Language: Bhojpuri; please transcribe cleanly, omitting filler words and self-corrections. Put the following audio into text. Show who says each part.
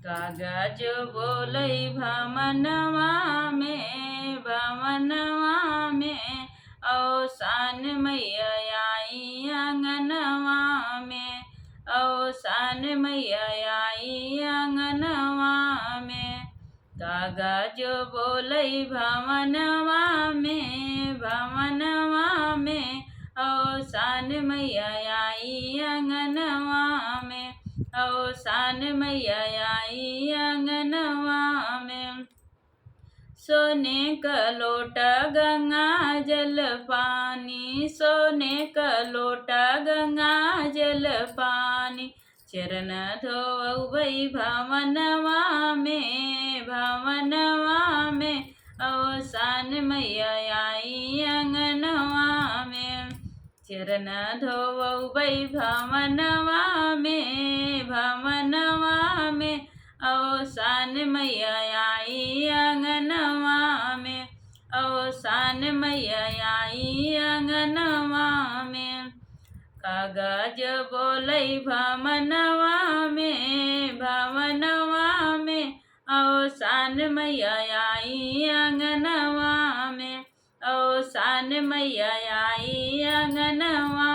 Speaker 1: कागज बोलै भमनवा में औसान मैया आई अंगनवा में औसान मैया आई अंगनवा में। कागज बोलै भमनवा में औसान मैया आई अंगनवा में औसान मैया आई अंगनवा में। सोने का लोटा गंगा जल पानी सोने का लोटा गंगा जल पानी चरण धोवै भवनवा में औसान मैया आई अंगनवा में। चरण धोवै भवनवा में औसान मैया आई अंगनवा में औसान मैया आई अंगनवा में। कागज बोलै भमनवा में औसान मैया आई अंगनवा में औसान मैया आई अंगनवा